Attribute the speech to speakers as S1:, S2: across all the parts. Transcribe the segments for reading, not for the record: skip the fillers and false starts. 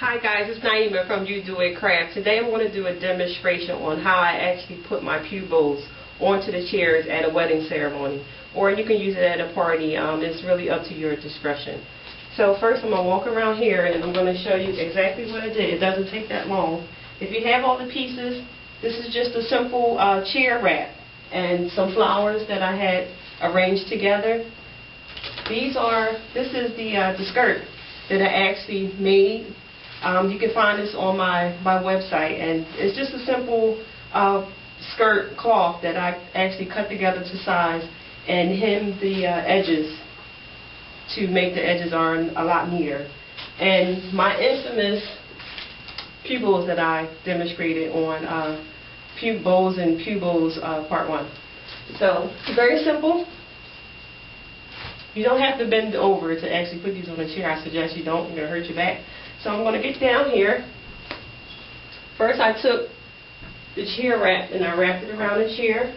S1: Hi guys, it's Naima from You Do It Craft. Today I'm going to do a demonstration on how I actually put my pew bowls onto the chairs at a wedding ceremony. Or you can use it at a party. It's really up to your discretion. So first I'm going to walk around here and I'm going to show you exactly what I did. It doesn't take that long. If you have all the pieces, this is just a simple chair wrap and some flowers that I had arranged together. This is the skirt that I actually made. You can find this on my website, and it's just a simple skirt cloth that I actually cut together to size and hem the edges to make the edges are a lot neater. And my infamous pew bowls that I demonstrated on Pew Bowls and Pew Bowls Part 1. So it's very simple. You don't have to bend over to actually put these on a chair. I suggest you don't. You're going to hurt your back. So I'm going to get down here. First I took the chair wrap and I wrapped it around the chair.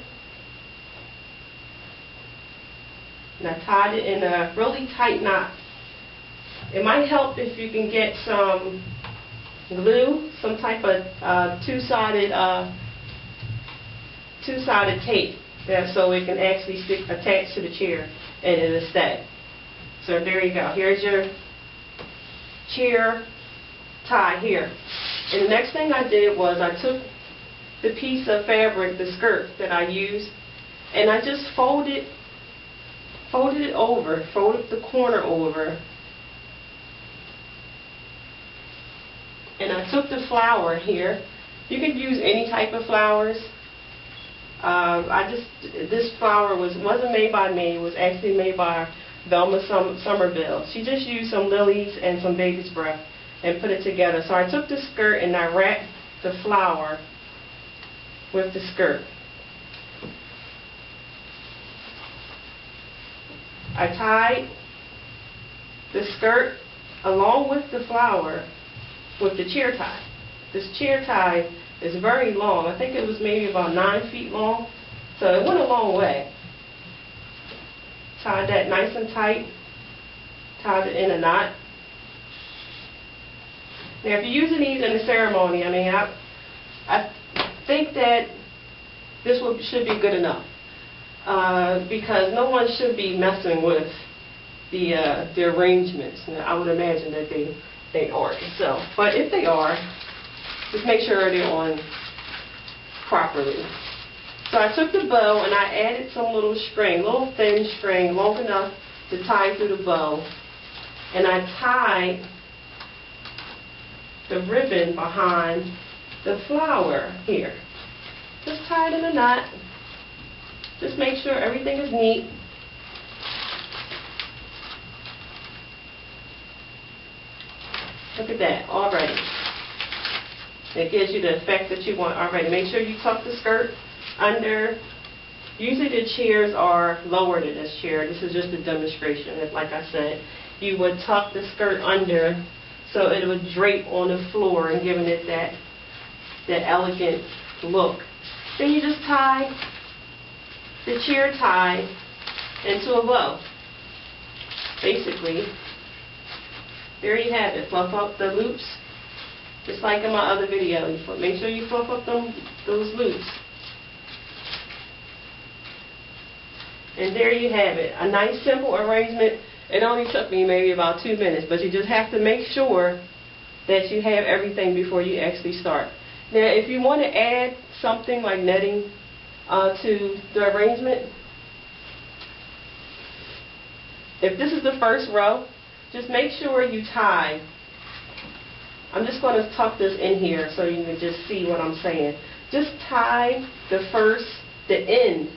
S1: And I tied it in a really tight knot. It might help if you can get some glue, some type of two-sided tape there, so it can actually attach to the chair and it'll stay. So there you go. Here's your chair tie here. And the next thing I did was I took the piece of fabric, the skirt that I used, and I just folded it over, folded the corner over, and I took the flower here. You could use any type of flowers. This flower wasn't made by me. It was actually made by Velma Somerville. She just used some lilies and some baby's breath and put it together. So I took the skirt and I wrapped the flower with the skirt. I tied the skirt along with the flower with the chair tie. This chair tie is very long. I think it was maybe about 9 feet long. So it went a long way. Tied that nice and tight. Tied it in a knot. Now if you're using these in a ceremony, I mean, I think that this should be good enough. Because no one should be messing with the arrangements. Now, I would imagine that they aren't. So, but if they are, just make sure they're on properly. So I took the bow and I added some little string, little thin string, long enough to tie through the bow. And I tied the ribbon behind the flower here. Just tie it in a knot. Just make sure everything is neat. Look at that, already. It gives you the effect that you want already. Make sure you tuck the skirt under. Usually the chairs are lower than this chair. This is just a demonstration. Like I said, you would tuck the skirt under so it would drape on the floor and giving it that elegant look. Then you just tie the chair tie into a bow. Basically, there you have it. Fluff up the loops, just like in my other video. Make sure you fluff up those loops. And there you have it. A nice simple arrangement. It only took me maybe about 2 minutes, but you just have to make sure that you have everything before you actually start. Now if you want to add something like netting to the arrangement, if this is the first row, just make sure you tie. I'm just going to tuck this in here so you can just see what I'm saying. Just tie the end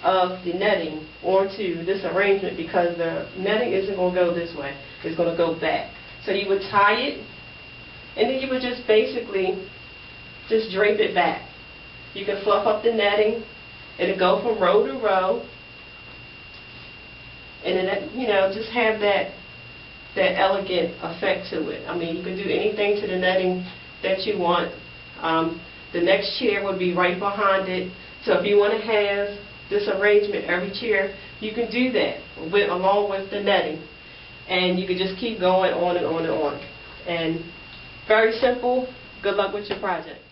S1: of the netting onto this arrangement, because the netting isn't going to go this way. It's going to go back. So you would tie it, and then you would just basically just drape it back. You can fluff up the netting. It'll go from row to row. And then, you know, just have that elegant effect to it. I mean, you can do anything to the netting that you want. The next chair would be right behind it. So if you want to have this arrangement, every chair, you can do that along with the netting. And you can just keep going on and on and on. And Very simple. Good luck with your project.